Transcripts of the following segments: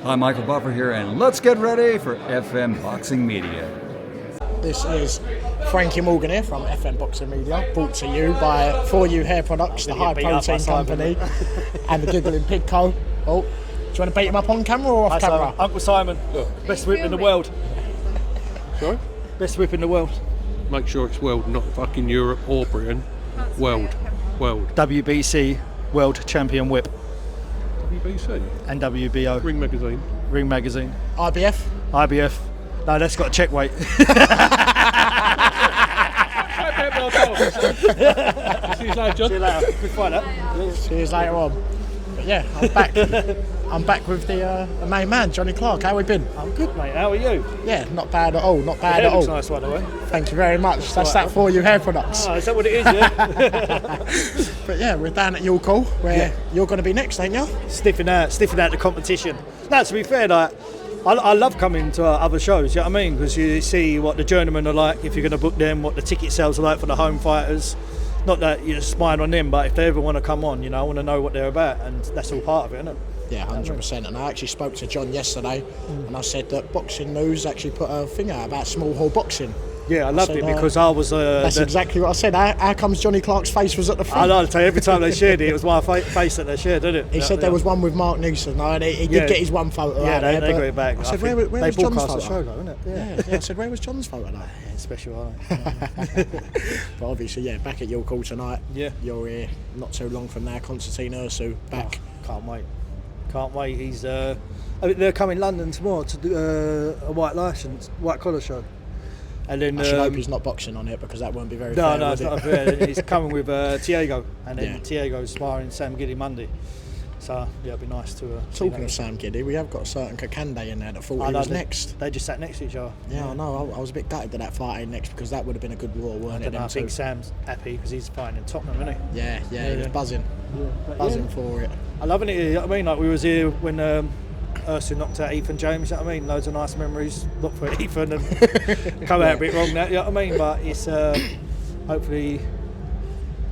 Hi, Michael Buffer here, and let's get ready for FM Boxing Media. This is Frankie Morgan here from FM Boxing Media, brought to you by For You Hair Products, the high protein company, and the Giggling Pig Co. Oh, do you want to beat him up on camera or off camera? Uncle Simon, best whip in the world. Sorry? Best whip in the world. Make sure it's world, not fucking Europe or Britain. World. WBC World Champion Whip WBC. and WBO. Ring Magazine. Ring Magazine. IBF? IBF. No, that's got a check weight. See you later, John. See you later. Good fight, that. See you later on. But yeah, I'm back with the main man, Johnny Clark. How we been? I'm good, mate. How are you? Yeah, not bad at all, not bad Hair at all. looks nice, by the way. Thank you very much. That's that For You Hair Products. Oh, is that what it is, yeah? But yeah, we're down at your call, where you're going to be next, ain't you? Stiffing out the competition. No, to be fair, like, I love coming to other shows, you know what I mean? Because you see what the journeymen are like, if you're going to book them, what the ticket sales are like for the home fighters. Not that you're spying on them, but if they ever want to come on, you know, I want to know what they're about, and that's all part of it, isn't it? Yeah, 100%. And I actually spoke to John yesterday, and I said that Boxing News actually put a thing out about small hall boxing. Yeah, I loved it because I was... that's exactly what I said. How comes Johnny Clark's face was at the front? I'll tell you, every time they shared it, it was my face that they shared, didn't it? He said there was one with Mark Neeson, and he did get his one photo out there. They got it back. I said, where was John's photo? The show, though, innit? Yeah, I said, where was John's photo, though? Yeah, special, aren't they? But obviously, yeah, back at your call tonight. Yeah. You're here not too long from now. Constantine Ursu back. Oh, can't wait. He's they're coming London tomorrow to do a white collar show. And then I should hope he's not boxing on it, because that won't be very fair. No, it's not fair. He's coming with Tiago, and then Yeah. Tiago's sparring Sam Giddy Monday. So yeah, it'd be nice to. Talking of Sam Giddy, we have got a certain Kakande in there that thought he was next. They just sat next to each other. Yeah, I know. I was a bit gutted that FIGHT ain't next, because that would have been a good war, weren't it? I think Sam's happy because he's fighting in Tottenham, isn't he? Yeah, he was buzzing. Buzzing for it. I'm loving it here, you know what I mean? Like, we was here when Ursu knocked out Ethan James, you know what I mean? Loads of nice memories. Look for Ethan and come out a bit wrong now, you know what I mean? But it's hopefully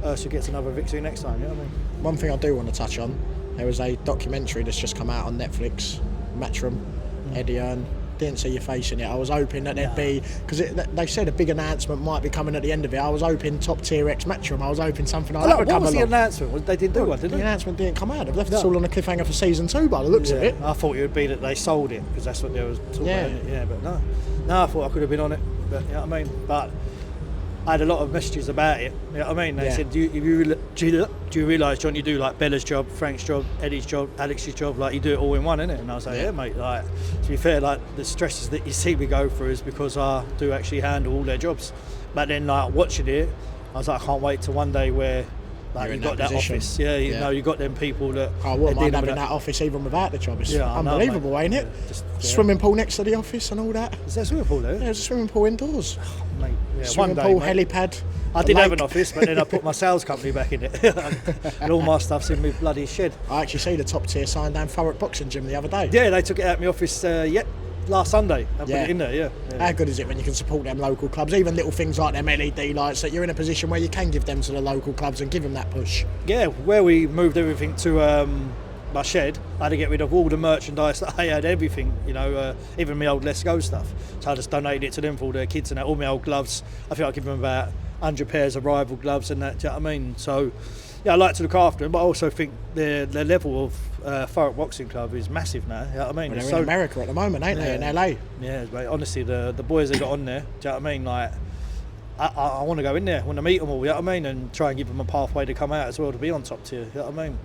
Ursu gets another victory next time, you know what I mean? One thing I do want to touch on, there was a documentary that's just come out on Netflix, Matchroom, Eddie Hearn. Didn't see your face in it. I was hoping that there'd be, because they said a big announcement might be coming at the end of it. I was hoping Top Tier X Matchroom. I was hoping something like that would come along. What was the announcement? They didn't do one, did The they? announcement didn't come out. They've left us all on a cliffhanger for season 2 by the looks of it. I thought it would be that they sold it, because that's what they was talking Yeah. about. Yeah, but no, I thought I could have been on it, but you know what I mean? But I had a lot of messages about it, you know what I mean? They said, do you realise, John, you do like Bella's job, Frank's job, Eddie's job, Alex's job, like you do it all in one, innit? And I was like, yeah, mate, like, to be fair, like the stresses that you see me go through is because I do actually handle all their jobs. But then, like, watching it, I was like, I can't wait to one day where like you've got that position. office, you know, you got them people that. I wouldn't mind having that office even without the job. It's I know, unbelievable, mate. ain't it? Swimming pool next to the office and all that. Is there a swimming pool there? Yeah, there's a swimming pool indoors. Mate, yeah, Swimming one day, pool, mate. helipad. I did have an office, but then I put my sales company back in it. And all my stuff's in my bloody shed. I actually see the Top Tier sign down Thurrock Boxing Gym the other day. Yeah, they took it out of my office last Sunday. I put it in there, yeah. How good is it when you can support them local clubs, even little things like them LED lights, that you're in a position where you can give them to the local clubs and give them that push? Yeah, where we moved everything to my shed, I had to get rid of all the merchandise that I had, everything, you know, even my old Let's Go stuff. So I just donated it to them for all their kids and that, all my old gloves. I think I give them about 100 pairs of rival gloves and that, do you know what I mean? So, yeah, I like to look after them, but I also think the level of Thurrock Boxing Club is massive now, you know what I mean? Well, they're in America at the moment, ain't they, in LA? Yeah, mate, honestly, the boys they got on there, do you know what I mean? Like, I want to go in there, I want to meet them all, you know what I mean? And try and give them a pathway to come out as well, to be on Top Tier, you know what I mean?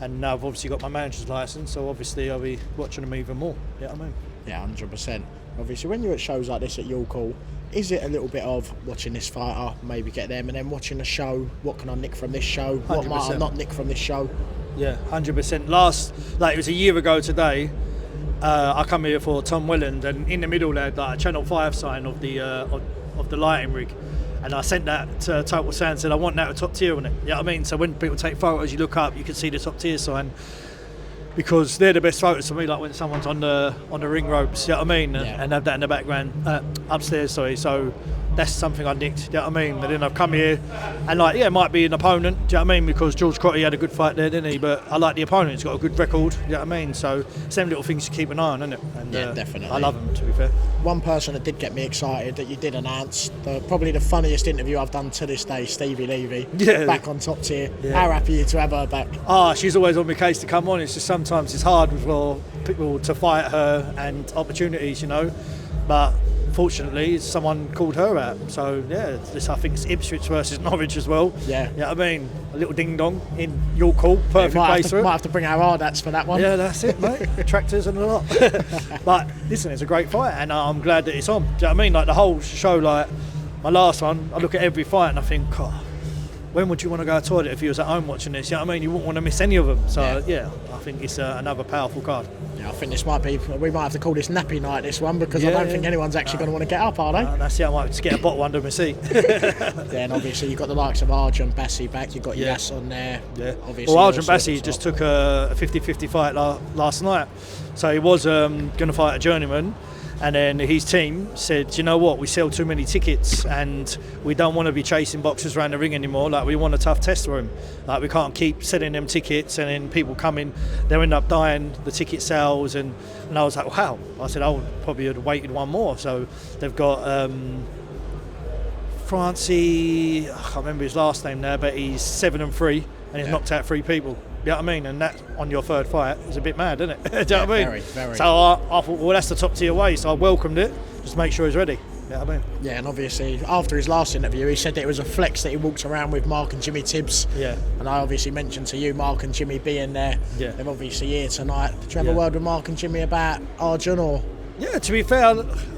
And now I've obviously got my manager's licence, so obviously I'll be watching them even more, you know what I mean? Yeah, 100%. Obviously, when you're at shows like this at your call, is it a little bit of watching this fighter, maybe get them, and then watching the show, what can I nick from this show, what might I not nick from this show? Yeah, 100%. It was a year ago today, I come here for Tom Welland, and in the middle there, like a Channel 5 sign of the lighting rig. And I sent that to Total Sound, said I want that at Top Tier on it. You know what I mean? So when people take photos, you look up, you can see the Top Tier sign, because they're the best photos for me. Like when someone's on the ring ropes, you know what I mean, and have that in the background upstairs. Sorry. So that's something I nicked. Do you know what I mean? But then I've come here, and like, yeah, it might be an opponent. Do you know what I mean? Because George Crotty had a good fight there, didn't he? But I like the opponent. He's got a good record. Do you know what I mean? So same little things to keep an eye on, isn't it? And, Yeah, definitely. I love them, to be fair. One person that did get me excited that you did announce, probably the funniest interview I've done to this day, Stevie Levy, Yeah. back on Top Tier. Yeah. How happy are you to have her back? She's always on my case to come on. It's just sometimes it's hard for people to fight her and opportunities, you know. But fortunately, someone called her out. So yeah, I think it's Ipswich versus Norwich as well. Yeah. You know what I mean? A little ding dong in York Hall, perfect place for it. Might have to bring our Ardats for that one. Yeah, that's it, mate. Tractors and a lot. But listen, it's a great fight, and I'm glad that it's on. Do you know what I mean? Like the whole show, like my last one, I look at every fight and I think, God, when would you want to go to the toilet if you was at home watching this? You know what I mean? You wouldn't want to miss any of them. So yeah, I think it's another powerful card. Yeah, I think this might be. We might have to call this nappy night, this one, because I don't think anyone's actually going to want to get up, are they? That's it. I might just get a bottle under my seat. Yeah, and obviously you've got the likes of Arjun Bassi back. You've got Yas on there. Yeah. Obviously. Well, Arjun Bassi just took a 50-50 fight last night. So he was going to fight a journeyman. And then his team said, you know what, we sell too many tickets and we don't want to be chasing boxers around the ring anymore. Like, we want a tough test for him. Like, we can't keep selling them tickets and then people come in, they end up dying, the ticket sales. And I was like, wow. I said, I would probably have waited one more. So they've got Francie, I can't remember his last name now, but he's 7-3 and he's knocked out 3 people. You know what I mean? And that on your third fight is a bit mad, isn't it? Do you know what I mean? Very, very. So I thought, well, that's the top tier way. So I welcomed it, just to make sure he's ready. You know what I mean? Yeah, and obviously after his last interview, he said that it was a flex that he walked around with Mark and Jimmy Tibbs. Yeah. And I obviously mentioned to you Mark and Jimmy being there. Yeah. They're obviously here tonight. Did you have a word with Mark and Jimmy about Arjun or? Yeah, to be fair,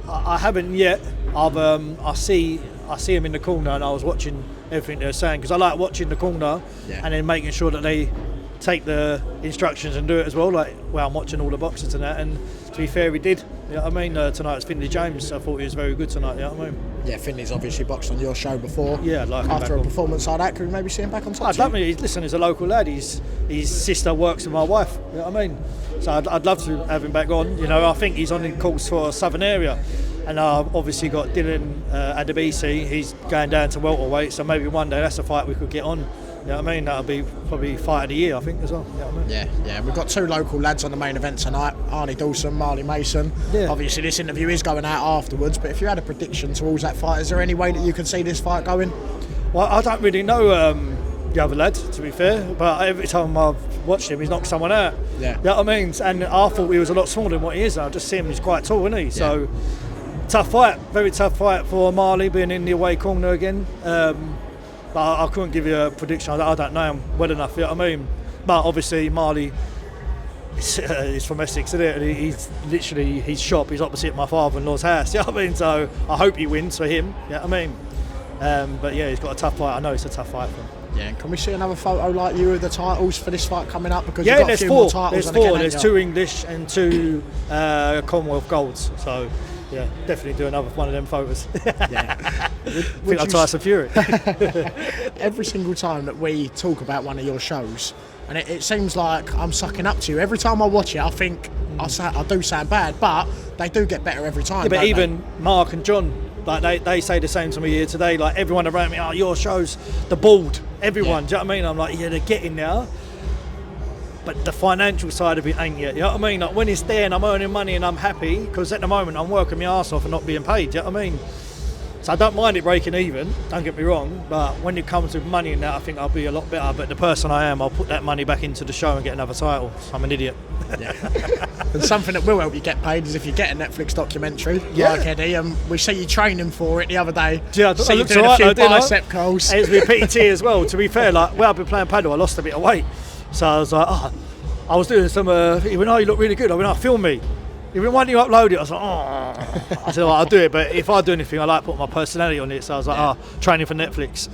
I haven't yet. I see him in the corner, and I was watching everything they're saying because I like watching the corner and then making sure that they take the instructions and do it as well. Like, well, I'm watching all the boxers and that, and to be fair, he did. You know what I mean? Tonight was Finley James. I thought he was very good tonight. You know what I mean? Yeah, Finley's obviously boxed on your show before. Yeah, I'd like him after back a on. performance like that, could we maybe see him back on top? I'd love him. Listen, he's a local lad. His sister works with my wife. You know what I mean? So I'd love to have him back on. You know, I think he's on the course for a southern area. And I've obviously got Dylan Adebisi. He's going down to welterweight, so maybe one day that's a fight we could get on. You know what I mean? That'll be probably fight of the year, I think, as well. You know what I mean? Yeah. We've got 2 local lads on the main event tonight, Arnie Dawson, Marley Mason. Yeah. Obviously this interview is going out afterwards, but if you had a prediction towards that fight, is there any way that you can see this fight going? Well, I don't really know the other lad, to be fair, but every time I've watched him, he's knocked someone out. Yeah. You know what I mean? And I thought he was a lot smaller than what he is. I just see him, he's quite tall, isn't he? So, tough fight, very tough fight for Marley being in the away corner again. But I couldn't give you a prediction. I don't know him well enough, you know what I mean? But obviously, Marley is from Essex, isn't it? And he's literally, his shop is opposite my father-in-law's house, you know what I mean? So I hope he wins for him, you know what I mean? But yeah, he's got a tough fight. I know it's a tough fight for him. Yeah, and can we see another photo like you with the titles for this fight coming up? Because Yeah, you've got there's a few 4. more titles. There's and again, 4. ain't There's you? 2 English and 2 Commonwealth golds. So yeah, definitely do another one of them photos. Yeah. I think I'm Tyson Fury. Every single time that we talk about one of your shows, and it seems like I'm sucking up to you. Every time I watch it, I think I do sound bad, but they do get better every time. Yeah, but don't even Mark and John, like they say the same to me here today. Like everyone around me, your show's the bald. Everyone, do you know what I mean? I'm like, yeah, they're getting there. But the financial side of it ain't yet, you know what I mean? Like when it's there and I'm earning money and I'm happy, because at the moment I'm working my arse off and not being paid, you know what I mean? So I don't mind it breaking even, don't get me wrong, but when it comes to money and that, I think I'll be a lot better. But the person I am, I'll put that money back into the show and get another title. So I'm an idiot. Yeah. And something that will help you get paid is if you get a Netflix documentary, Yeah. like Eddie, and we see you training for it the other day. Yeah, see I you looked doing a alright few though, didn't I? bicep curls. It was with PT as well, to be fair. Like, well, I've been playing paddle, I lost a bit of weight. So I was like, I was doing some, he went, you look really good. I went, film me. He went, why don't you upload it? I was like, I said, I'll do it, but if I do anything, I like to put my personality on it. So I was like, training for Netflix.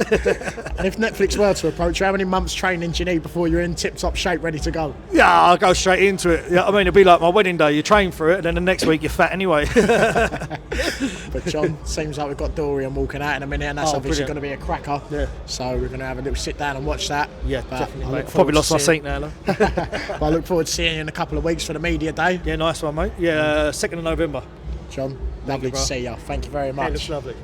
And if Netflix were to approach you, how many months training do you need before you're in tip-top shape, ready to go? Yeah, I'll go straight into it. You know what I mean? It'll be like my wedding day. You train for it, and then the next week you're fat anyway. But John, seems like we've got Dorian walking out in a minute, and that's obviously going to be a cracker. Yeah. So we're going to have a little sit down and watch that. Yeah, But definitely. I Mate. look Probably forward lost to my seeing- seat now, though. But I look forward to seeing you in a couple of weeks for the media day. Yeah, nice one, mate. Yeah, 2nd of November. John. Lovely to bro. see you. Thank you very It much. looks lovely.